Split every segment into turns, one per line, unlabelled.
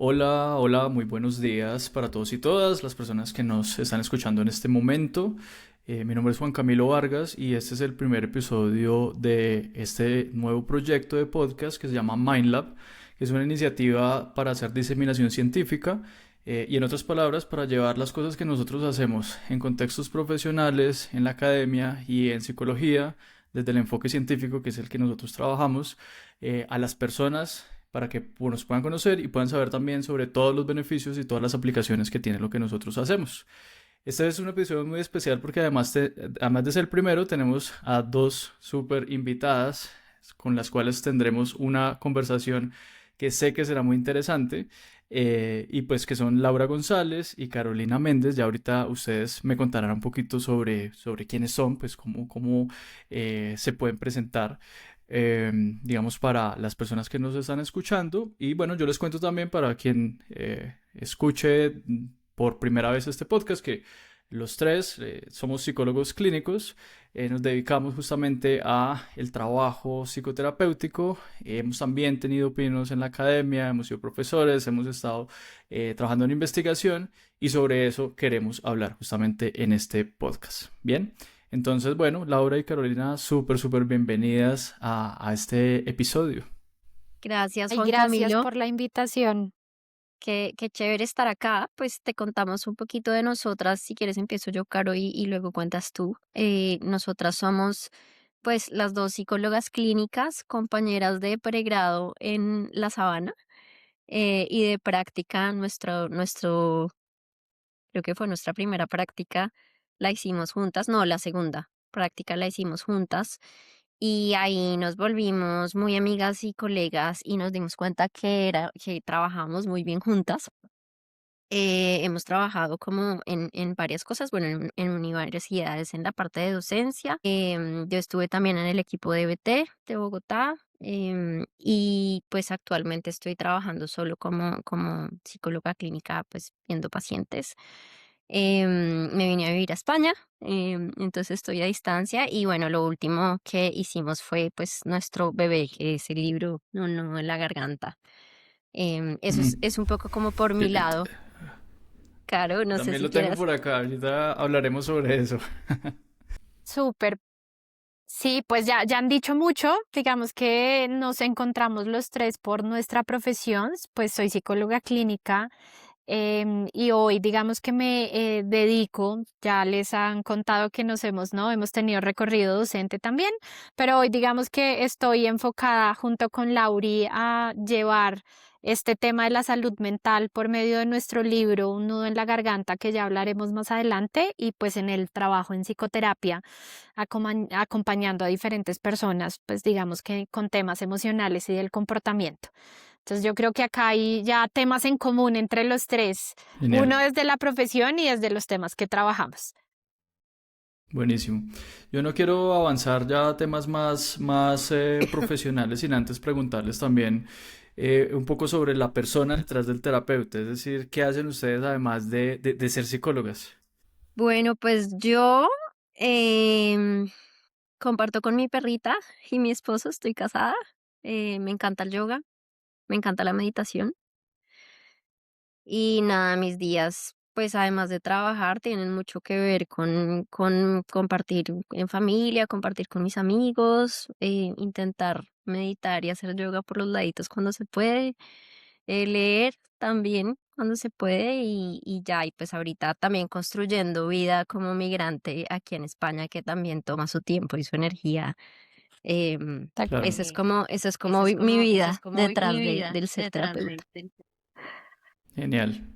Hola, hola, muy buenos días para todos y todas las personas que nos están escuchando en este momento. Mi nombre es Juan Camilo Vargas y este es el primer episodio de este nuevo proyecto de podcast que se llama MindLab, que es una iniciativa para hacer diseminación científica y en otras palabras para llevar las cosas que nosotros hacemos en contextos profesionales, en la academia y en psicología, desde el enfoque científico que es el que nosotros trabajamos, a las personas para que nos puedan conocer y puedan saber también sobre todos los beneficios y todas las aplicaciones que tiene lo que nosotros hacemos. Este es un episodio muy especial porque además de ser el primero, tenemos a dos súper invitadas con las cuales tendremos una conversación que sé que será muy interesante, y pues que son Laura González y Carolina Méndez. Ya ahorita ustedes me contarán un poquito sobre quiénes son, pues cómo se pueden presentar, digamos, para las personas que nos están escuchando. Y bueno, yo les cuento también para quien escuche por primera vez este podcast que los tres somos psicólogos clínicos. Nos dedicamos justamente a el trabajo psicoterapéutico. Hemos también tenido pinos en la academia, hemos sido profesores, hemos estado trabajando en investigación y sobre eso queremos hablar justamente en este podcast. Bien, entonces, bueno, Laura y Carolina, súper bienvenidas a este episodio.
Gracias,
Ay,
Juan
gracias
Camilo.
por la invitación.
Qué chévere estar acá. Pues te contamos un poquito de nosotras. Si quieres, empiezo yo, Caro, y luego cuentas tú. Nosotras somos, pues, las dos psicólogas clínicas, compañeras de pregrado en La Sabana, y de práctica. Creo que fue nuestra primera práctica, la hicimos juntas. No, la segunda práctica la hicimos juntas. Y ahí nos volvimos muy amigas y colegas y nos dimos cuenta que trabajábamos muy bien juntas. Hemos trabajado como en varias cosas, bueno, en universidades, en la parte de docencia. Yo estuve también en el equipo de BT de Bogotá, y pues actualmente estoy trabajando solo como psicóloga clínica, pues viendo pacientes. Me vine a vivir a España, entonces estoy a distancia y bueno, lo último que hicimos fue pues nuestro bebé, que es el libro No, no, en la garganta. Eso
Mm.
es un poco como por mi
Eh, eh,
lado. Caro, no sé
También
si
lo tengo
quieras.
por acá, ahorita hablaremos sobre eso.
Súper. Sí, pues ya han dicho mucho. Digamos que nos encontramos los tres por nuestra profesión. Pues soy psicóloga clínica, y hoy digamos que me dedico, ya les han contado que ¿no? Hemos tenido recorrido docente también, pero hoy digamos que estoy enfocada junto con Lauri a llevar este tema de la salud mental por medio de nuestro libro Un nudo en la garganta, que ya hablaremos más adelante, y pues en el trabajo en psicoterapia, acompañando a diferentes personas, pues digamos que con temas emocionales y del comportamiento. Entonces yo creo que acá hay ya temas en común entre los tres,
Genial.
uno desde la profesión y desde los temas que trabajamos.
Buenísimo. Yo no quiero avanzar ya a temas más profesionales sin antes preguntarles también un poco sobre la persona detrás del terapeuta, es decir, ¿qué hacen ustedes además de ser psicólogas?
Bueno, pues yo em, comparto con mi perrita y mi esposo, estoy casada. Me encanta el yoga, me encanta la meditación. Y nada, mis días, pues además de trabajar, tienen mucho que ver con compartir en familia, compartir con mis amigos, intentar meditar y hacer yoga por los laditos cuando se puede, leer también cuando se puede y ya, y pues ahorita también construyendo vida como migrante aquí en España, que también toma su tiempo y su energía.
Tal cual.
Claro,
Eso es como mi
Eso es
vida
como
detrás
mi vida
del ser
detrás
terapeuta.
del...
genial.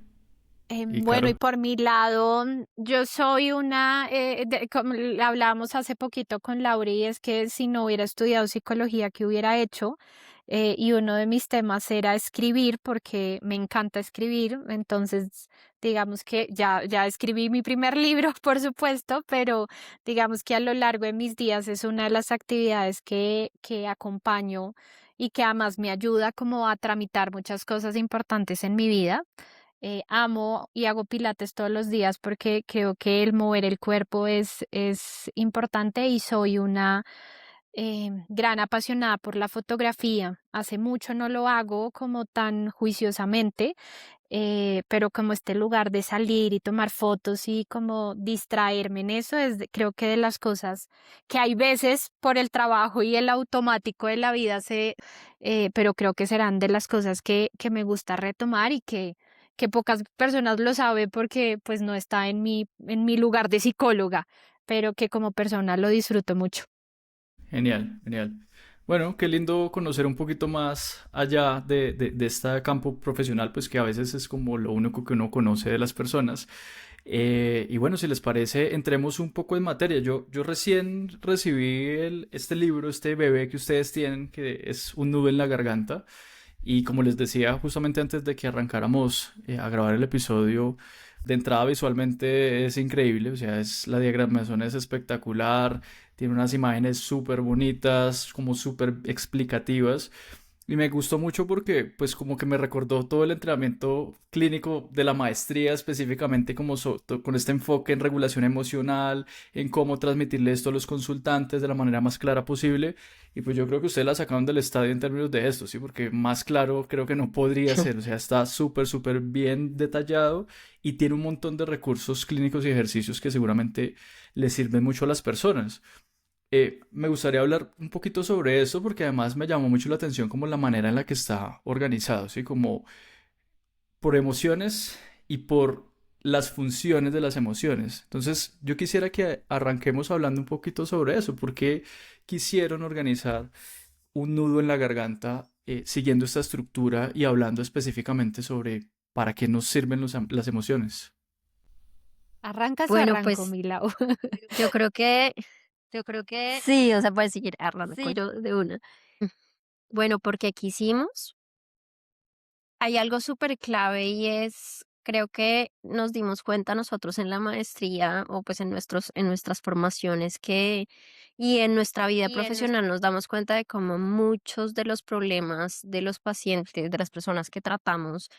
¿Y
Bueno, y
Caro?
por mi lado, yo soy como hablábamos hace poquito con Laura, y es que si no hubiera estudiado psicología, ¿qué hubiera hecho? Y uno de mis temas era escribir, porque me encanta escribir. Entonces, digamos que ya escribí mi primer libro, por supuesto, pero digamos que a lo largo de mis días es una de las actividades que acompaño y que además me ayuda como a tramitar muchas cosas importantes en mi vida. Amo y hago pilates todos los días porque creo que el mover el cuerpo es importante, y soy una gran apasionada por la fotografía. Hace mucho no lo hago como tan juiciosamente, pero como este lugar de salir y tomar fotos y como distraerme en eso creo que de las cosas que hay veces por el trabajo y el automático de la vida pero creo que serán de las cosas que me gusta retomar y que pocas personas lo saben porque pues no está en mi lugar de psicóloga, pero que como persona lo disfruto mucho.
Genial, genial. Bueno, qué lindo conocer un poquito más allá de este campo profesional, pues que a veces es como lo único que uno conoce de las personas. Y bueno, si les parece, entremos un poco en materia. Yo recién recibí este libro, este bebé que ustedes tienen, que es Un nudo en la garganta. Y como les decía justamente antes de que arrancáramos a grabar el episodio, de entrada visualmente es increíble, o sea, la diagramación es espectacular, tiene unas imágenes súper bonitas, como súper explicativas. Y me gustó mucho porque, pues, como que me recordó todo el entrenamiento clínico de la maestría, específicamente como con este enfoque en regulación emocional, en cómo transmitirle esto a los consultantes de la manera más clara posible. Y pues yo creo que ustedes la sacaron del estadio en términos de esto, ¿sí? Porque más claro creo que no podría ser. O sea, está súper, súper bien detallado y tiene un montón de recursos clínicos y ejercicios que seguramente les sirven mucho a las personas. Me gustaría hablar un poquito sobre eso porque además me llamó mucho la atención como la manera en la que está organizado, ¿sí? Como por emociones y por las funciones de las emociones. Entonces, yo quisiera que arranquemos hablando un poquito sobre eso, porque quisieron organizar un nudo en la garganta siguiendo esta estructura y hablando específicamente sobre para qué nos sirven las emociones.
¿Arrancas o
Bueno,
arranco,
pues
Milau?
yo creo que, sí, o sea, puedes seguir hablando con yo de una. Bueno, porque quisimos, hay algo súper clave y es, creo que nos dimos cuenta nosotros en la maestría o pues en nuestras formaciones y en nuestra vida profesional nos damos cuenta de cómo muchos de los problemas de los pacientes, de las personas que tratamos,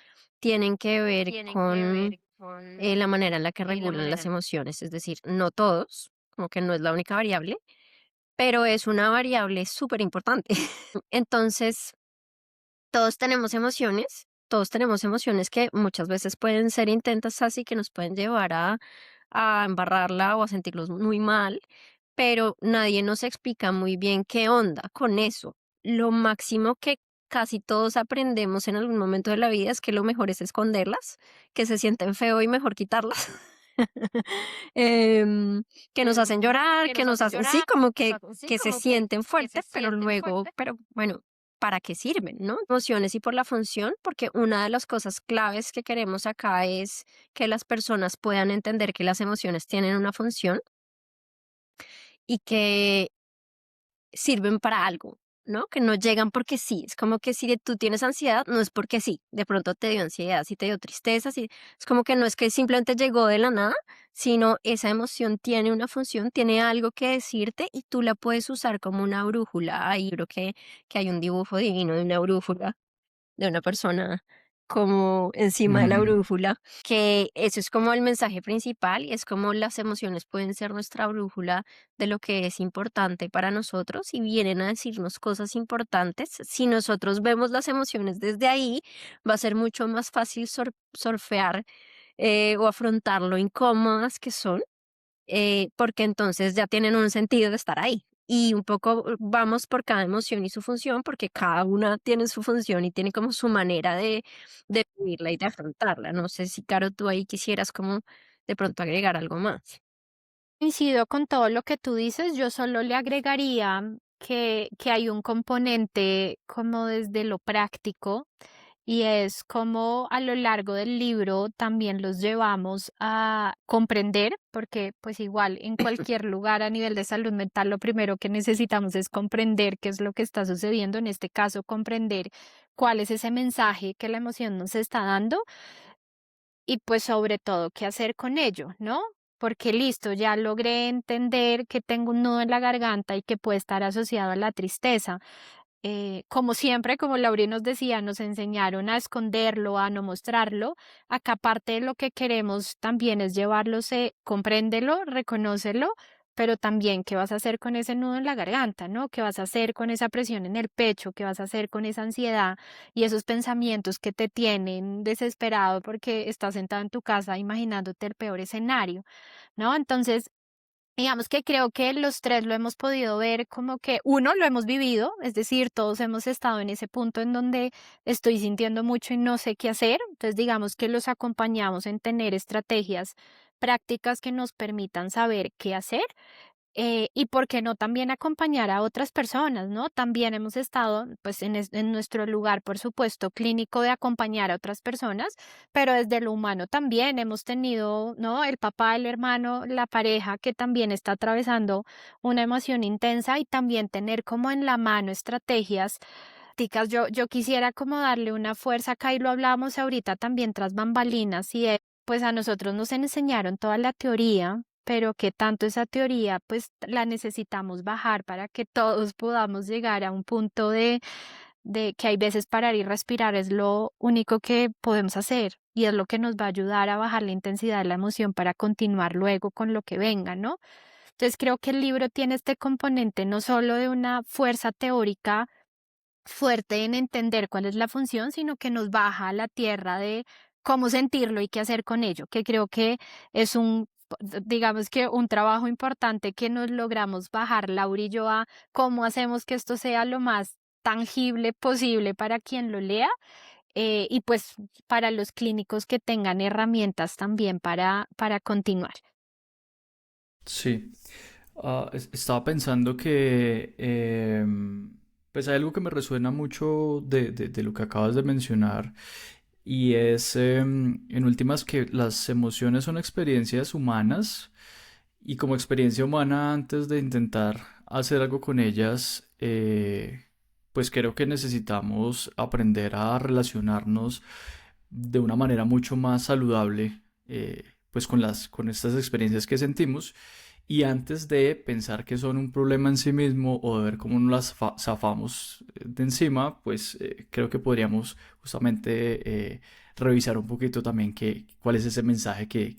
tienen que ver con la manera en la que regulan las emociones. Es decir, no todos, como que no es la única variable, pero es una variable súper importante. Entonces, todos tenemos emociones que muchas veces pueden ser intensas y que nos pueden llevar a embarrarla o a sentirnos muy mal, pero nadie nos explica muy bien qué onda con eso. Lo máximo que casi todos aprendemos en algún momento de la vida es que lo mejor es esconderlas, que se sienten feo y mejor quitarlas. Em, que nos hacen llorar, que nos hacen, sí, como que se sienten fuerte, pero luego, pero bueno, ¿para qué sirven, no? Emociones y por la función, porque una de las cosas claves que queremos acá es que las personas puedan entender que las emociones tienen una función y que sirven para algo, ¿no? Que no llegan porque sí. Es como que si tú tienes ansiedad, no es porque sí. De pronto te dio ansiedad, si te dio tristeza, si es como que no es que simplemente llegó de la nada, sino esa emoción tiene una función, tiene algo que decirte y tú la puedes usar como una brújula. Ahí creo que hay un dibujo divino de una brújula de una persona como encima de la brújula, que eso es como el mensaje principal y es como las emociones pueden ser nuestra brújula de lo que es importante para nosotros y vienen a decirnos cosas importantes. Si nosotros vemos las emociones desde ahí, va a ser mucho más fácil surfear o afrontar lo incómodas que son porque entonces ya tienen un sentido de estar ahí. Y un poco vamos por cada emoción y su función, porque cada una tiene su función y tiene como su manera de vivirla y de afrontarla. No sé si, Caro, tú ahí quisieras como de pronto agregar algo más.
Coincido con todo lo que tú dices, yo solo le agregaría que hay un componente como desde lo práctico y es como a lo largo del libro también los llevamos a comprender, porque pues igual en cualquier lugar a nivel de salud mental lo primero que necesitamos es comprender qué es lo que está sucediendo, en este caso comprender cuál es ese mensaje que la emoción nos está dando y pues sobre todo qué hacer con ello, ¿no? Porque listo, ya logré entender que tengo un nudo en la garganta y que puede estar asociado a la tristeza. Como siempre, como Lauri nos decía, nos enseñaron a esconderlo, a no mostrarlo. Acá parte de lo que queremos también es llevarlos, compréndelo, reconócelo, pero también qué vas a hacer con ese nudo en la garganta, ¿no? ¿Qué vas a hacer con esa presión en el pecho? ¿Qué vas a hacer con esa ansiedad y esos pensamientos que te tienen desesperado porque estás sentado en tu casa imaginándote el peor escenario, ¿no? Entonces, digamos que creo que los tres lo hemos podido ver como que uno lo hemos vivido, es decir, todos hemos estado en ese punto en donde estoy sintiendo mucho y no sé qué hacer. Entonces, digamos que los acompañamos en tener estrategias prácticas que nos permitan saber qué hacer. Y por qué no también acompañar a otras personas, ¿no? También hemos estado, pues, en nuestro lugar, por supuesto, clínico de acompañar a otras personas, pero desde lo humano también hemos tenido, ¿no? El papá, el hermano, la pareja que también está atravesando una emoción intensa y también tener como en la mano estrategias tácticas. Yo quisiera como darle una fuerza acá y lo hablamos ahorita también tras bambalinas y pues a nosotros nos enseñaron toda la teoría, pero que tanto esa teoría pues la necesitamos bajar para que todos podamos llegar a un punto de que hay veces parar y respirar es lo único que podemos hacer y es lo que nos va a ayudar a bajar la intensidad de la emoción para continuar luego con lo que venga, ¿no? Entonces creo que el libro tiene este componente no solo de una fuerza teórica fuerte en entender cuál es la función, sino que nos baja a la tierra de cómo sentirlo y qué hacer con ello, que creo que es digamos que un trabajo importante que nos logramos bajar, Laura y yo, a cómo hacemos que esto sea lo más tangible posible para quien lo lea, y pues para los clínicos que tengan herramientas también para continuar.
Sí. Estaba pensando que pues hay algo que me resuena mucho de lo que acabas de mencionar y es en últimas que las emociones son experiencias humanas y como experiencia humana antes de intentar hacer algo con ellas pues creo que necesitamos aprender a relacionarnos de una manera mucho más saludable pues con estas experiencias que sentimos y antes de pensar que son un problema en sí mismo o de ver cómo nos las zafamos de encima, pues creo que podríamos justamente revisar un poquito también cuál es ese mensaje que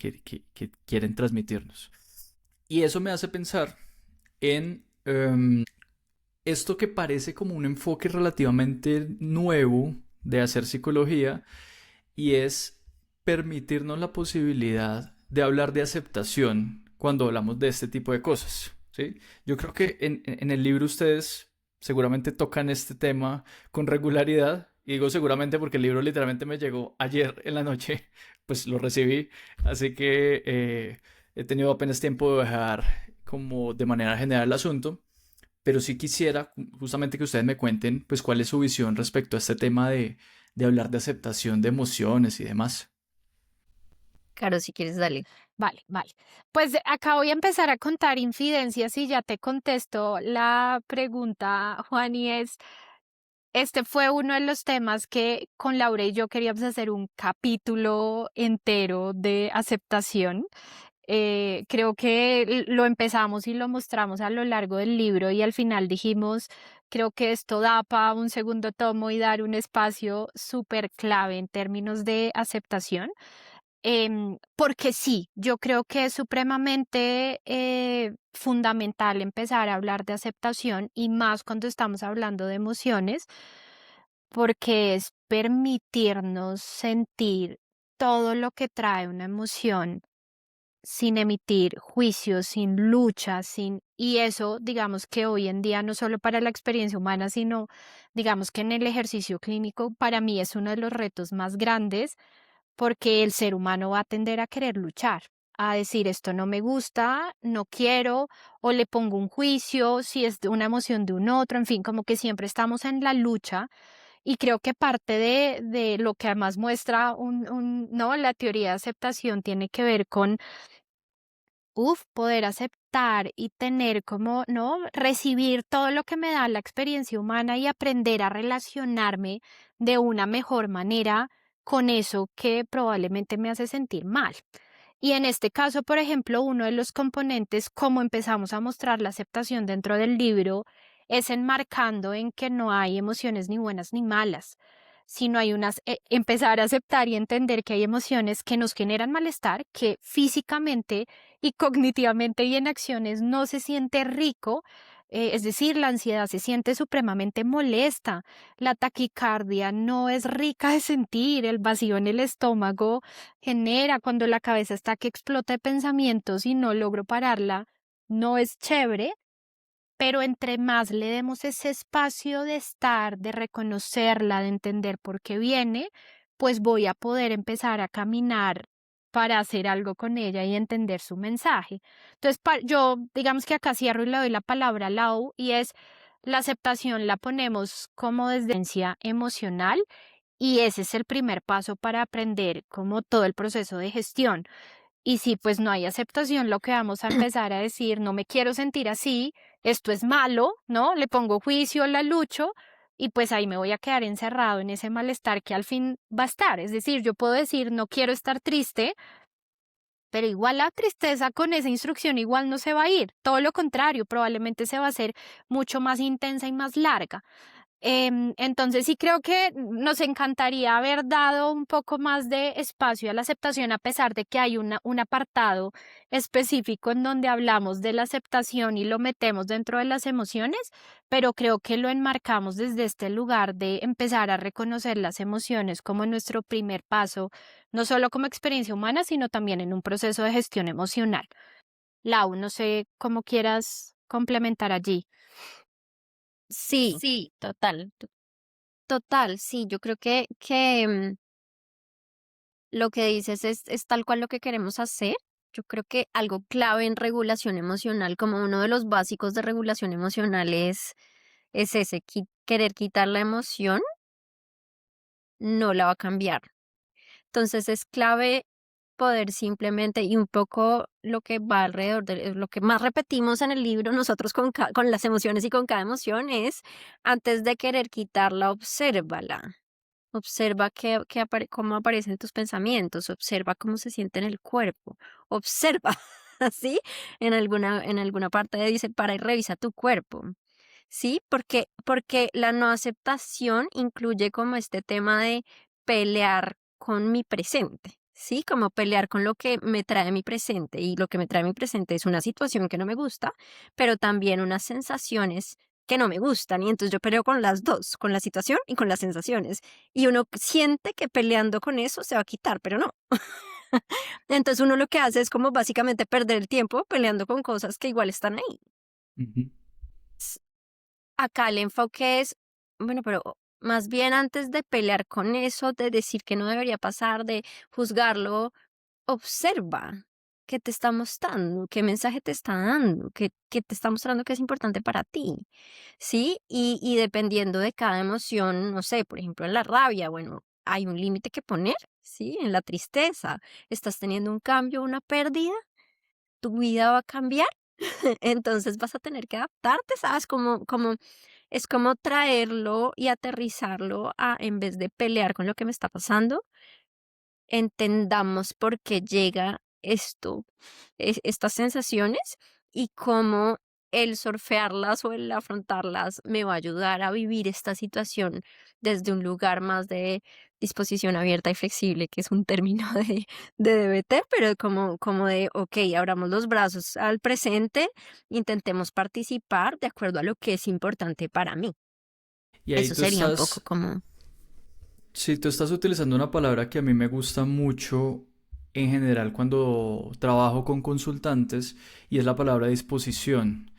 quieren transmitirnos. Y eso me hace pensar en esto que parece como un enfoque relativamente nuevo de hacer psicología y es permitirnos la posibilidad de hablar de aceptación cuando hablamos de este tipo de cosas, ¿sí? Yo creo que en el libro ustedes seguramente tocan este tema con regularidad. Y digo seguramente porque el libro literalmente me llegó ayer en la noche, pues lo recibí, así que he tenido apenas tiempo de dejar como de manera general el asunto, pero sí quisiera justamente que ustedes me cuenten pues cuál es su visión respecto a este tema de hablar de aceptación de emociones y demás.
Claro, si quieres, dale.
Vale, vale. Pues acá voy a empezar a contar infidencias y ya te contesto la pregunta, Juan, y es, este fue uno de los temas que con Laura y yo queríamos hacer un capítulo entero de aceptación. Creo que lo empezamos y lo mostramos a lo largo del libro y al final dijimos, creo que esto da para un segundo tomo y dar un espacio súper clave en términos de aceptación. Porque sí, yo creo que es supremamente fundamental empezar a hablar de aceptación y más cuando estamos hablando de emociones, porque es permitirnos sentir todo lo que trae una emoción sin emitir juicios, sin lucha, y eso, digamos que hoy en día, no solo para la experiencia humana, sino digamos que en el ejercicio clínico, para mí es uno de los retos más grandes porque el ser humano va a tender a querer luchar, a decir esto no me gusta, no quiero, o le pongo un juicio, si es de una emoción de un otro, en fin, como que siempre estamos en la lucha. Y creo que parte de lo que además muestra no, la teoría de aceptación tiene que ver con poder aceptar y tener como, ¿no? Recibir todo lo que me da la experiencia humana y aprender a relacionarme de una mejor manera con eso que probablemente me hace sentir mal. Y en este caso, por ejemplo, uno de los componentes, como empezamos a mostrar la aceptación dentro del libro, es enmarcando en que no hay emociones ni buenas ni malas, sino hay empezar a aceptar y entender que hay emociones que nos generan malestar, que físicamente y cognitivamente y en acciones no se siente rico. Es decir, la ansiedad se siente supremamente molesta, la taquicardia no es rica de sentir, el vacío en el estómago genera cuando la cabeza está que explota de pensamientos y no logro pararla, no es chévere, pero entre más le demos ese espacio de estar, de reconocerla, de entender por qué viene, pues voy a poder empezar a caminar para hacer algo con ella y entender su mensaje. Entonces, yo digamos que acá cierro y le doy la palabra a Lau y es la aceptación la ponemos como desde la inteligencia emocional y ese es el primer paso para aprender como todo el proceso de gestión. Y si pues no hay aceptación, lo que vamos a empezar a decir, no me quiero sentir así, esto es malo, ¿no? Le pongo juicio, la lucho y pues ahí me voy a quedar encerrado en ese malestar que al fin va a estar. Es decir, yo puedo decir, no quiero estar triste, pero igual la tristeza con esa instrucción igual no se va a ir. Todo lo contrario, probablemente se va a hacer mucho más intensa y más larga. Entonces sí creo que nos encantaría haber dado un poco más de espacio a la aceptación, a pesar de que hay un apartado específico en donde hablamos de la aceptación y lo metemos dentro de las emociones, pero creo que lo enmarcamos desde este lugar de empezar a reconocer las emociones como nuestro primer paso, no solo como experiencia humana, sino también en un proceso de gestión emocional. Lau, no sé cómo quieras complementar allí.
Sí, total, total, sí, yo creo que lo que dices es tal cual lo que queremos hacer. Yo creo que algo clave en regulación emocional, como uno de los básicos de regulación emocional es ese, querer quitar la emoción, no la va a cambiar. Entonces es clave poder simplemente, y un poco lo que va alrededor de lo que más repetimos en el libro nosotros con las emociones y con cada emoción es, antes de querer quitarla, obsérvala. Observa cómo aparecen tus pensamientos, observa cómo se siente en el cuerpo, observa, ¿sí? En alguna parte dice, para y revisa tu cuerpo, ¿sí? Porque la no aceptación incluye como este tema de pelear con mi presente, ¿sí? Como pelear con lo que me trae mi presente, y lo que me trae mi presente es una situación que no me gusta, pero también unas sensaciones que no me gustan, y entonces yo peleo con las dos, con la situación y con las sensaciones, y uno siente que peleando con eso se va a quitar, pero no. Entonces uno lo que hace es como básicamente perder el tiempo peleando con cosas que igual están ahí.
Ujú.
Acá el enfoque es, bueno, pero más bien antes de pelear con eso, de decir que no debería pasar, de juzgarlo, observa qué te está mostrando, qué mensaje te está dando, qué te está mostrando que es importante para ti, ¿sí? Y dependiendo de cada emoción, no sé, por ejemplo, en la rabia, bueno, hay un límite que poner, ¿sí? En la tristeza, estás teniendo un cambio, una pérdida, tu vida va a cambiar, entonces vas a tener que adaptarte, ¿sabes? Es como traerlo y aterrizarlo en vez de pelear con lo que me está pasando, entendamos por qué llega esto, estas sensaciones, y cómo el surfearlas o el afrontarlas me va a ayudar a vivir esta situación desde un lugar más de disposición abierta y flexible, que es un término de DBT, pero como de, ok, abramos los brazos al presente, intentemos participar de acuerdo a lo que es importante para mí.
Y ahí
Eso
tú
sería un poco
estás,
como...
si tú estás utilizando una palabra que a mí me gusta mucho en general cuando trabajo con consultantes, y es la palabra disposición.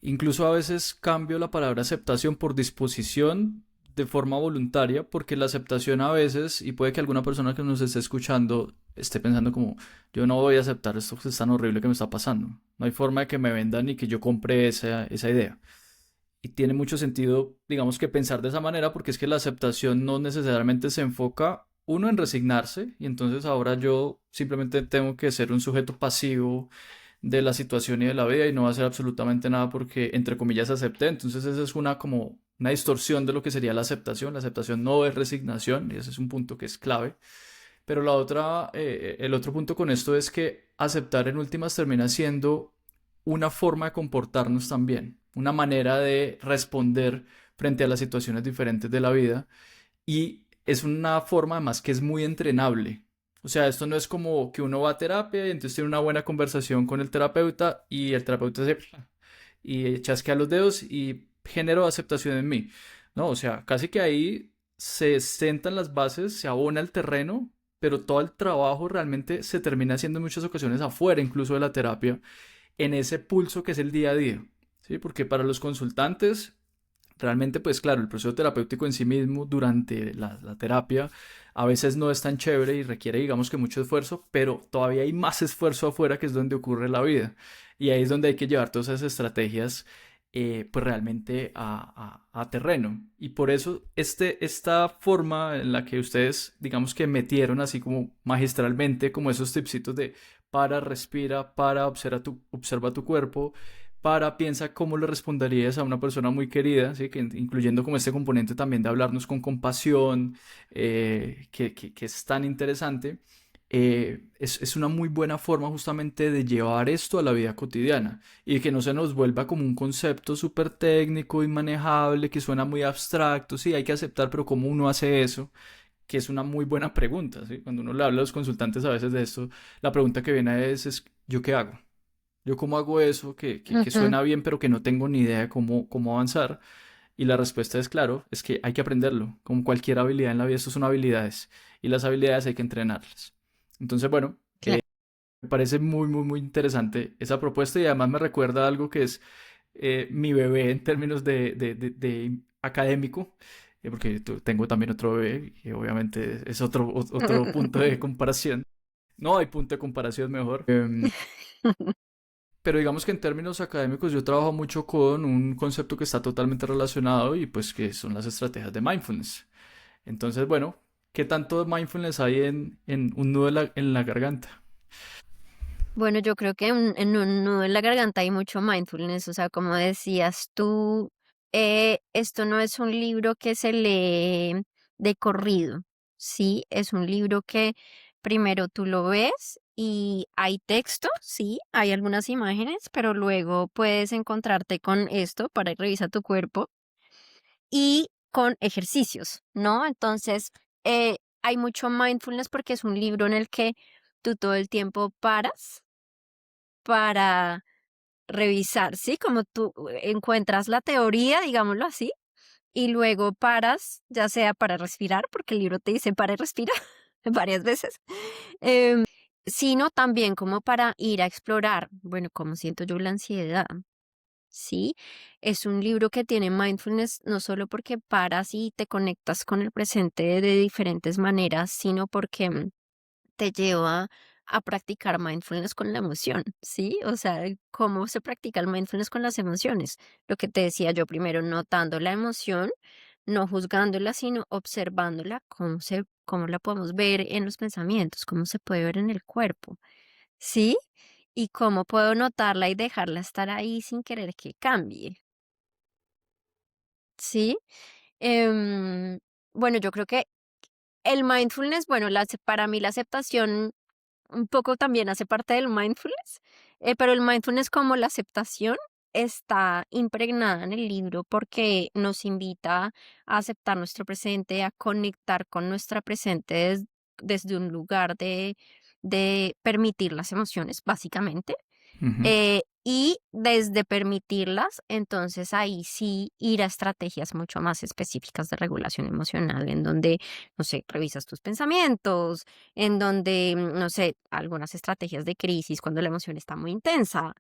Incluso a veces cambio la palabra aceptación por disposición de forma voluntaria, porque la aceptación a veces, y puede que alguna persona que nos esté escuchando esté pensando como, yo no voy a aceptar esto que es tan horrible que me está pasando. No hay forma de que me vendan ni que yo compre esa idea. Y tiene mucho sentido, digamos, que pensar de esa manera, porque es que la aceptación no necesariamente se enfoca uno en resignarse, y entonces ahora yo simplemente tengo que ser un sujeto pasivo de la situación y de la vida y no va a hacer absolutamente nada porque, entre comillas, acepté. Entonces esa es una como una distorsión de lo que sería la aceptación. La aceptación no es resignación, y ese es un punto que es clave. Pero el otro punto con esto es que aceptar en últimas termina siendo una forma de comportarnos también, una manera de responder frente a las situaciones diferentes de la vida, y es una forma además que es muy entrenable. O sea, esto no es como que uno va a terapia y entonces tiene una buena conversación con el terapeuta y el terapeuta se y chasquea los dedos y generó aceptación en mí. No, o sea, casi que ahí se sentan las bases, se abona el terreno, pero todo el trabajo realmente se termina haciendo en muchas ocasiones afuera, incluso de la terapia, en ese pulso que es el día a día. ¿Sí? Porque para los consultantes, realmente, pues claro, el proceso terapéutico en sí mismo durante la terapia a veces no es tan chévere y requiere, digamos que mucho esfuerzo, pero todavía hay más esfuerzo afuera que es donde ocurre la vida. Y ahí es donde hay que llevar todas esas estrategias, pues realmente a terreno. Y por eso esta forma en la que ustedes, digamos que metieron así como magistralmente, como esos tipsitos de para, respira, para, observa tu cuerpo, para piensa cómo le responderías a una persona muy querida, ¿sí? Que, incluyendo como este componente también de hablarnos con compasión, que es tan interesante. Es una muy buena forma justamente de llevar esto a la vida cotidiana y que no se nos vuelva como un concepto súper técnico, inmanejable, que suena muy abstracto, sí, hay que aceptar, pero ¿cómo uno hace eso? Que es una muy buena pregunta, ¿sí? Cuando uno le habla a los consultantes a veces de esto, la pregunta que viene es ¿yo qué hago? ¿Yo cómo hago eso que
Ujú.
suena bien pero que no tengo ni idea de cómo avanzar? Y la respuesta es claro, es que hay que aprenderlo. Como cualquier habilidad en la vida, esto son habilidades. Y las habilidades hay que entrenarlas. Entonces, bueno,
Claro.
me parece muy, muy, muy interesante esa propuesta y además me recuerda algo que es mi bebé en términos de académico, porque tengo también otro bebé y obviamente es otro punto de comparación. No hay punto de comparación mejor. Pero digamos que en términos académicos yo trabajo mucho con un concepto que está totalmente relacionado y pues que son las estrategias de mindfulness. Entonces, bueno, ¿qué tanto de mindfulness hay en un nudo en la garganta?
Bueno, yo creo que en un nudo en la garganta hay mucho mindfulness, o sea, como decías tú, esto no es un libro que se lee de corrido, ¿sí? Es un libro que primero tú lo ves y hay texto, sí, hay algunas imágenes, pero luego puedes encontrarte con esto para revisar tu cuerpo y con ejercicios, ¿no? Entonces, hay mucho mindfulness porque es un libro en el que tú todo el tiempo paras para revisar, ¿sí? Como tú encuentras la teoría, digámoslo así, y luego paras, ya sea para respirar, porque el libro te dice para y respira varias veces, sino también como para ir a explorar, bueno, cómo siento yo la ansiedad, ¿sí? Es un libro que tiene mindfulness no solo porque paras y te conectas con el presente de diferentes maneras, sino porque te lleva a practicar mindfulness con la emoción, ¿sí? O sea, ¿cómo se practica el mindfulness con las emociones? Lo que te decía yo primero, notando la emoción, no juzgándola, sino observándola, cómo la podemos ver en los pensamientos, cómo se puede ver en el cuerpo, ¿sí? Y cómo puedo notarla y dejarla estar ahí sin querer que cambie, ¿sí? Em, bueno, yo creo que el mindfulness, bueno, para mí la aceptación un poco también hace parte del mindfulness, pero el mindfulness como la aceptación está impregnada en el libro porque nos invita a aceptar nuestro presente, a conectar con nuestra presente desde un lugar de permitir las emociones, básicamente.
Ujú.
Y desde permitirlas, entonces ahí sí ir a estrategias mucho más específicas de regulación emocional, en donde, no sé, revisas tus pensamientos, en donde, no sé, algunas estrategias de crisis cuando la emoción está muy intensa,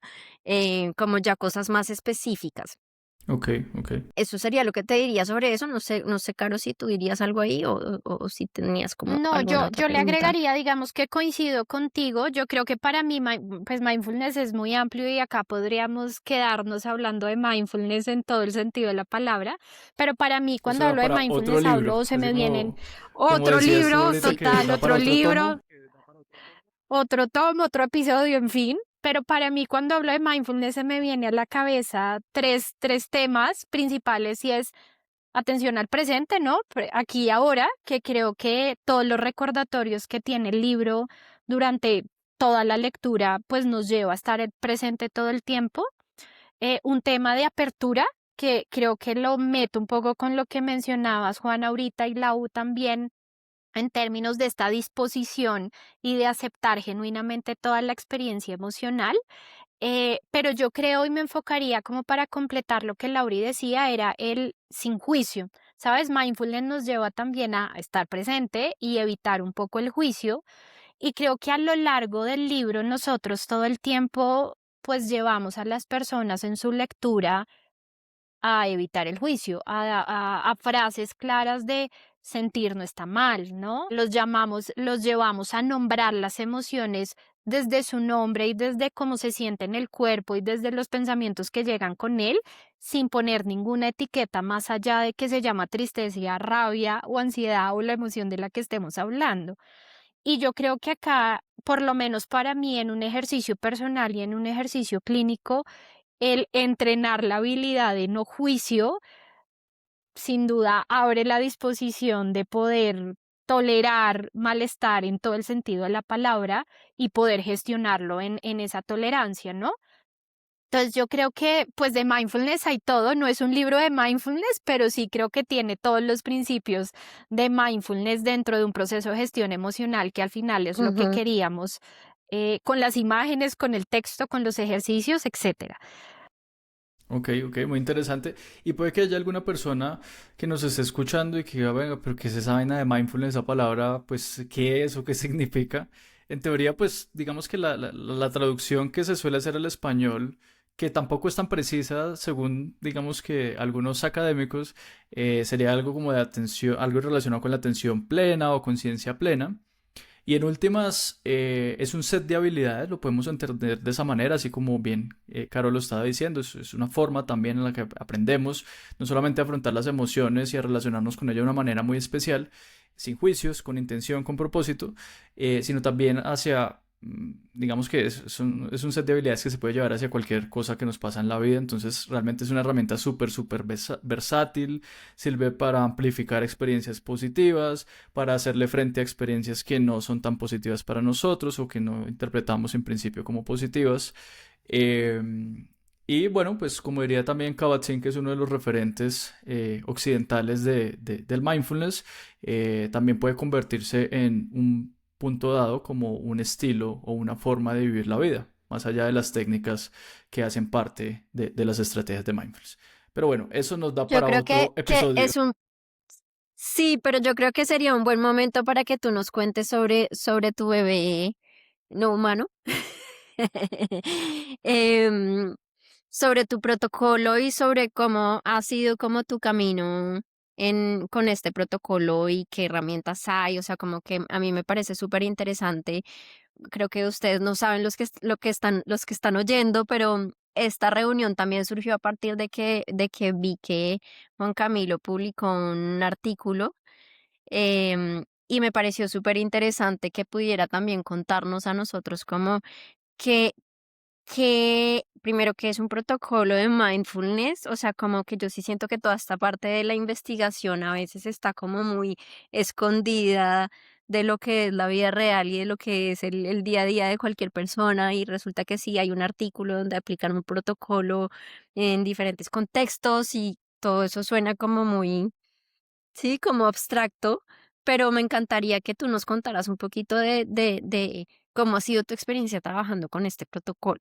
como ya cosas más específicas.
Ok, ok.
Eso sería lo que te diría sobre eso. No sé, Caro, si tú dirías algo ahí o si tenías como
No,
alguna otra
yo le
pregunta.
agregaría, digamos que coincido contigo. Yo creo que para mí, pues mindfulness es muy amplio y acá podríamos quedarnos hablando de mindfulness en todo el sentido de la palabra. Pero para mí,
Eso
cuando
da
hablo de
para otro
mindfulness,
libro,
hablo o se
así
me vienen
como
otro
decías tú
libro,
ahorita que
total,
da para
otro
otro
libro,
tomo.
otro tomo, otro episodio, en fin. Pero para mí, cuando hablo de mindfulness, se me viene a la cabeza tres temas principales y es atención al presente, ¿no? Aquí y ahora, que creo que todos los recordatorios que tiene el libro durante toda la lectura, pues nos lleva a estar presente todo el tiempo. Un tema de apertura, que creo que lo meto un poco con lo que mencionabas, Juan, ahorita y Lau también, en términos de esta disposición y de aceptar genuinamente toda la experiencia emocional. Pero yo creo y me enfocaría como para completar lo que Lauri decía, era el sin juicio. ¿Sabes? Mindfulness nos lleva también a estar presente y evitar un poco el juicio. Y creo que a lo largo del libro nosotros todo el tiempo pues llevamos a las personas en su lectura a evitar el juicio, a frases claras de sentir no está mal, ¿no? Los llevamos a nombrar las emociones desde su nombre y desde cómo se siente en el cuerpo y desde los pensamientos que llegan con él, sin poner ninguna etiqueta más allá de que se llama tristeza, rabia o ansiedad o la emoción de la que estemos hablando. Y yo creo que acá, por lo menos para mí, en un ejercicio personal y en un ejercicio clínico, el entrenar la habilidad de no juicio, sin duda, abre la disposición de poder tolerar malestar en todo el sentido de la palabra y poder gestionarlo en esa tolerancia, ¿no? Entonces yo creo que pues de mindfulness hay todo, no es un libro de mindfulness, pero sí creo que tiene todos los principios de mindfulness dentro de un proceso de gestión emocional que al final es lo que
Ujú.
queríamos, con las imágenes, con el texto, con los ejercicios, etcétera.
Ok, ok, muy interesante. Y puede que haya alguna persona que nos esté escuchando y que diga, venga, pero ¿qué es esa vaina de mindfulness, esa palabra? Pues, ¿qué es o qué significa? En teoría, pues, digamos que la traducción que se suele hacer al español, que tampoco es tan precisa, según, digamos que algunos académicos, sería algo como de atención, algo relacionado con la atención plena o conciencia plena. Y en últimas, es un set de habilidades, lo podemos entender de esa manera, así como bien Caro lo estaba diciendo, es una forma también en la que aprendemos no solamente a afrontar las emociones y a relacionarnos con ellas de una manera muy especial, sin juicios, con intención, con propósito, sino también hacia, digamos que es un set de habilidades que se puede llevar hacia cualquier cosa que nos pasa en la vida, entonces realmente es una herramienta súper, súper versátil, sirve para amplificar experiencias positivas, para hacerle frente a experiencias que no son tan positivas para nosotros o que no interpretamos en principio como positivas. Eh, y bueno, pues como diría también Kabat-Zinn, que es uno de los referentes occidentales del mindfulness, también puede convertirse en un punto dado como un estilo o una forma de vivir la vida, más allá de las técnicas que hacen parte de las estrategias de mindfulness. Pero bueno, eso nos da
Yo
para
creo
otro
que
episodio.
es un sí, pero yo creo que sería un buen momento para que tú nos cuentes sobre tu bebé no humano. Em, Sobre tu protocolo y sobre cómo ha sido como tu camino con este protocolo y qué herramientas hay. O sea, como que a mí me parece súper interesante. Creo que ustedes no saben los que están oyendo, pero esta reunión también surgió a partir de que vi que Juan Camilo publicó un artículo, y me pareció súper interesante que pudiera también contarnos a nosotros como que primero que es un protocolo de mindfulness, o sea, como que yo sí siento que toda esta parte de la investigación a veces está como muy escondida de lo que es la vida real y de lo que es el día a día de cualquier persona, y resulta que sí hay un artículo donde aplican un protocolo en diferentes contextos y todo eso suena como muy, sí, como abstracto, pero me encantaría que tú nos contaras un poquito de cómo ha sido tu experiencia trabajando con este protocolo.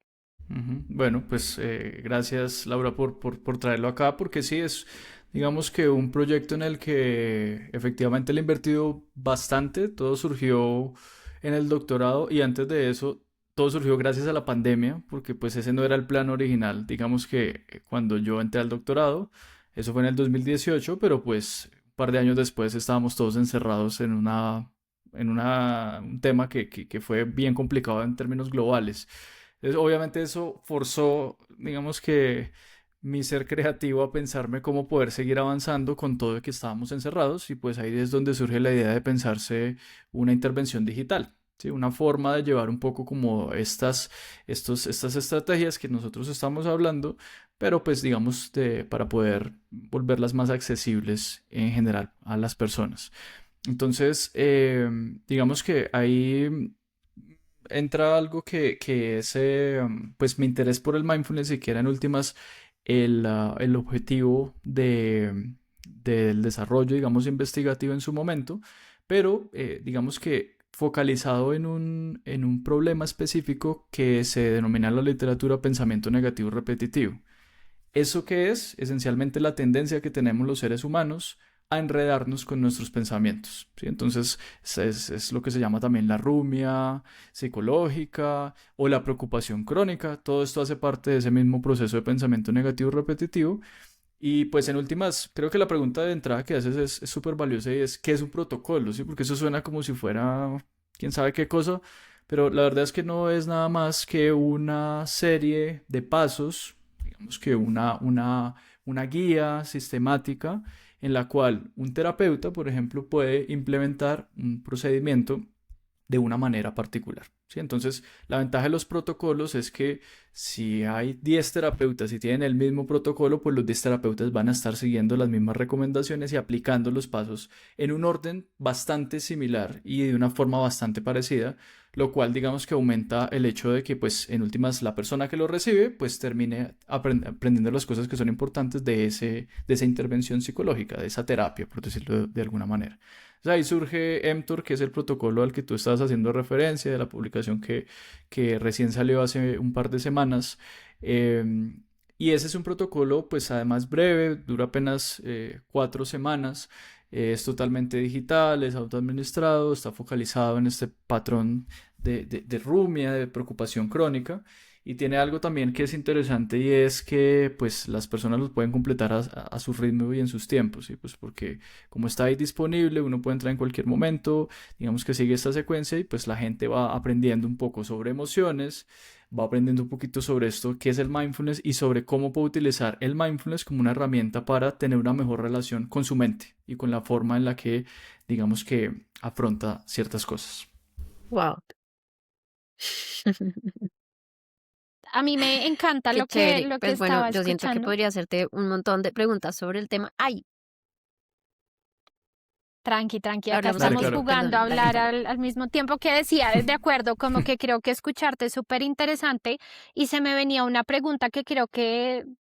Ujú. Bueno, pues gracias Laura por traerlo acá, porque sí es, digamos que un proyecto en el que efectivamente le he invertido bastante, todo surgió en el doctorado y antes de eso todo surgió gracias a la pandemia, porque pues ese no era el plan original, digamos que cuando yo entré al doctorado, eso fue en el 2018, pero pues un par de años después estábamos todos encerrados un tema que fue bien complicado en términos globales. Entonces, obviamente eso forzó, digamos que mi ser creativo a pensarme cómo poder seguir avanzando con todo de que estábamos encerrados y pues ahí es donde surge la idea de pensarse una intervención digital. ¿Sí? Una forma de llevar un poco como estas estrategias que nosotros estamos hablando, pero pues digamos para poder volverlas más accesibles en general a las personas. Entonces, digamos que ahí entra algo que es pues mi interés por el mindfulness y que era en últimas el objetivo del desarrollo, digamos, investigativo en su momento, pero digamos que focalizado en un problema específico que se denomina en la literatura pensamiento negativo repetitivo. ¿Eso qué es? Esencialmente la tendencia que tenemos los seres humanos a enredarnos con nuestros pensamientos, ¿sí? Entonces es lo que se llama también la rumia psicológica o la preocupación crónica. Todo esto hace parte de ese mismo proceso de pensamiento negativo repetitivo. Y pues en últimas, creo que la pregunta de entrada que haces es súper valiosa y es ¿qué es un protocolo? ¿Sí? Porque eso suena como si fuera quién sabe qué cosa, pero la verdad es que no es nada más que una serie de pasos, digamos que una guía sistemática en la cual un terapeuta, por ejemplo, puede implementar un procedimiento de una manera particular, ¿sí? Entonces, la ventaja de los protocolos es que si hay 10 terapeutas y tienen el mismo protocolo, pues los 10 terapeutas van a estar siguiendo las mismas recomendaciones y aplicando los pasos en un orden bastante similar y de una forma bastante parecida, lo cual digamos que aumenta el hecho de que pues en últimas la persona que lo recibe pues termine aprendiendo las cosas que son importantes de esa intervención psicológica, de esa terapia, por decirlo de alguna manera. Ahí surge mTOR, que es el protocolo al que tú estás haciendo referencia de la publicación que recién salió hace un par de semanas. Y ese es un protocolo, pues además breve, dura apenas 4 semanas. Es totalmente digital, es autoadministrado, está focalizado en este patrón de rumia, de preocupación crónica. Y tiene algo también que es interesante y es que pues las personas los pueden completar a su ritmo y en sus tiempos, ¿sí? Pues porque como está ahí disponible, uno puede entrar en cualquier momento, digamos que sigue esta secuencia y pues la gente va aprendiendo un poco sobre emociones, va aprendiendo un poquito sobre esto, qué es el mindfulness y sobre cómo puede utilizar el mindfulness como una herramienta para tener una mejor relación con su mente y con la forma en la que digamos que afronta ciertas cosas.
Wow.
A mí me encanta
Qué chévere.
lo que
Pues bueno,
estaba
yo siento que
escuchando.
podría hacerte un montón de preguntas sobre el tema. Ay,
Tranqui, tranqui, acá
hablamos
Dale,
estamos
ahorita.
claro.
jugando
Perdón,
a
dale,
hablar
dale.
al mismo tiempo que decía, de acuerdo, como que creo que escucharte es súper interesante y se me venía una pregunta que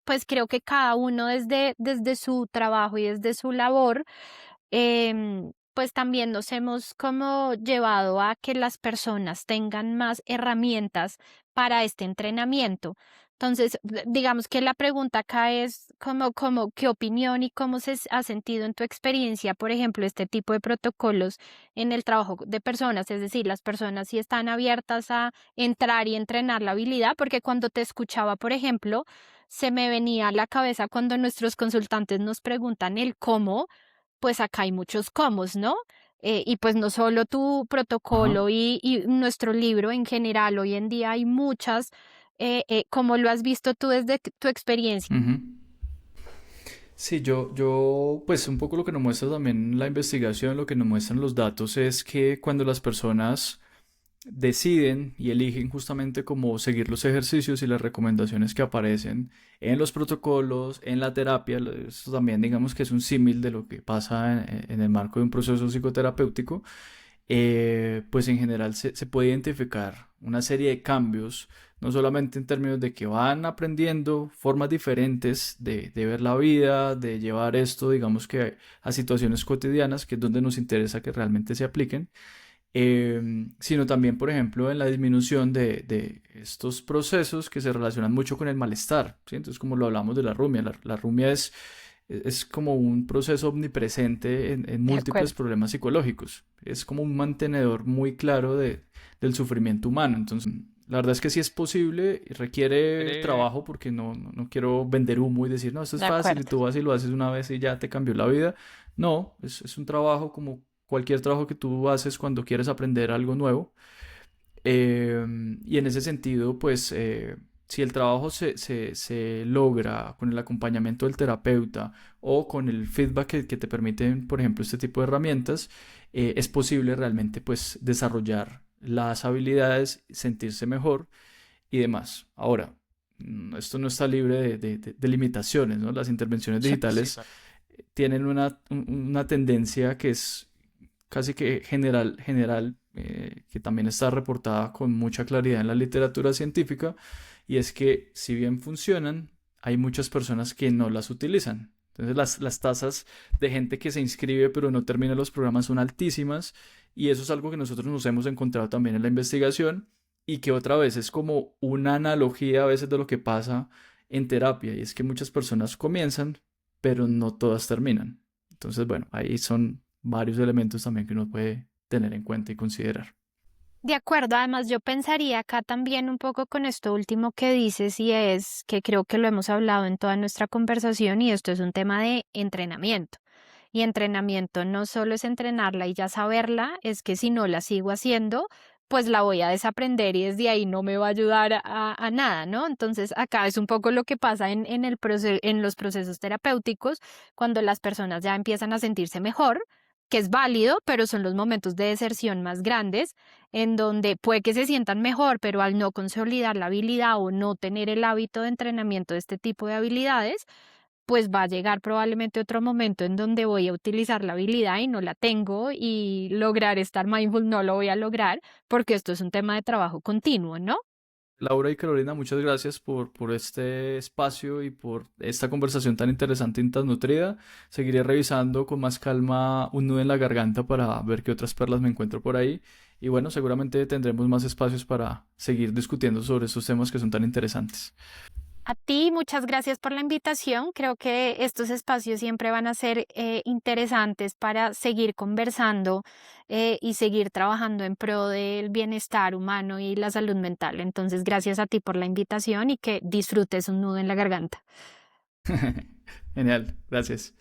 pues creo que cada uno desde su trabajo y desde su labor, pues también nos hemos como llevado a que las personas tengan más herramientas para este entrenamiento. Entonces, digamos que la pregunta acá es como qué opinión y cómo ha sentido en tu experiencia, por ejemplo, este tipo de protocolos en el trabajo de personas, es decir, las personas si están abiertas a entrar y entrenar la habilidad, porque cuando te escuchaba, por ejemplo, se me venía a la cabeza cuando nuestros consultantes nos preguntan el cómo, pues acá hay muchos cómo, ¿no? Y pues no solo tu
Ajá.
protocolo y nuestro libro en general, hoy en día hay muchas, como lo has visto tú desde tu experiencia.
Ujú. Sí, pues un poco lo que nos muestra también la investigación, lo que nos muestran los datos es que cuando las personas deciden y eligen justamente cómo seguir los ejercicios y las recomendaciones que aparecen en los protocolos, en la terapia, esto también digamos que es un símil de lo que pasa en el marco de un proceso psicoterapéutico, pues en general se puede identificar una serie de cambios, no solamente en términos de que van aprendiendo formas diferentes de ver la vida, de llevar esto, digamos que a situaciones cotidianas, que es donde nos interesa que realmente se apliquen, sino también, por ejemplo, en la disminución de estos procesos que se relacionan mucho con el malestar, ¿sí? Entonces, como lo hablamos de la rumia, la rumia es como un proceso omnipresente en
De
múltiples
acuerdo.
problemas psicológicos. Es como un mantenedor muy claro del sufrimiento humano. Entonces, la verdad es que sí es posible y requiere trabajo porque no quiero vender humo y decir, no, esto es
De
fácil y
acuerdo.
tú vas y lo haces una vez y ya te cambió la vida. No, es un trabajo como cualquier trabajo que tú haces cuando quieres aprender algo nuevo. Y en ese sentido, pues, si el trabajo se logra con el acompañamiento del terapeuta o con el feedback que te permiten, por ejemplo, este tipo de herramientas, es posible realmente, pues, desarrollar las habilidades, sentirse mejor y demás. Ahora, esto no está libre de limitaciones, ¿no? Las intervenciones
Sí.
digitales tienen una tendencia que es casi que general, que también está reportada con mucha claridad en la literatura científica, y es que si bien funcionan, hay muchas personas que no las utilizan. Entonces las tasas de gente que se inscribe pero no termina los programas son altísimas y eso es algo que nosotros nos hemos encontrado también en la investigación y que otra vez es como una analogía a veces de lo que pasa en terapia y es que muchas personas comienzan pero no todas terminan. Entonces, bueno, ahí son varios elementos también que uno puede tener en cuenta y considerar.
De acuerdo, además yo pensaría acá también un poco con esto último que dices y es que creo que lo hemos hablado en toda nuestra conversación y esto es un tema de entrenamiento. Y entrenamiento no solo es entrenarla y ya saberla, es que si no la sigo haciendo, pues la voy a desaprender y desde ahí no me va a ayudar a nada, ¿no? Entonces acá es un poco lo que pasa en los procesos terapéuticos, cuando las personas ya empiezan a sentirse mejor, que es válido, pero son los momentos de deserción más grandes, en donde puede que se sientan mejor, pero al no consolidar la habilidad o no tener el hábito de entrenamiento de este tipo de habilidades, pues va a llegar probablemente otro momento en donde voy a utilizar la habilidad y no la tengo y lograr estar mindful no lo voy a lograr porque esto es un tema de trabajo continuo, ¿no?
Laura y Carolina, muchas gracias por este espacio y por esta conversación tan interesante y tan nutrida. Seguiré revisando con más calma un nudo en la garganta para ver qué otras perlas me encuentro por ahí. Y bueno, seguramente tendremos más espacios para seguir discutiendo sobre estos temas que son tan interesantes.
A ti, muchas gracias por la invitación. Creo que estos espacios siempre van a ser interesantes para seguir conversando y seguir trabajando en pro del bienestar humano y la salud mental. Entonces, gracias a ti por la invitación y que disfrutes un nudo en la garganta.
Genial, gracias.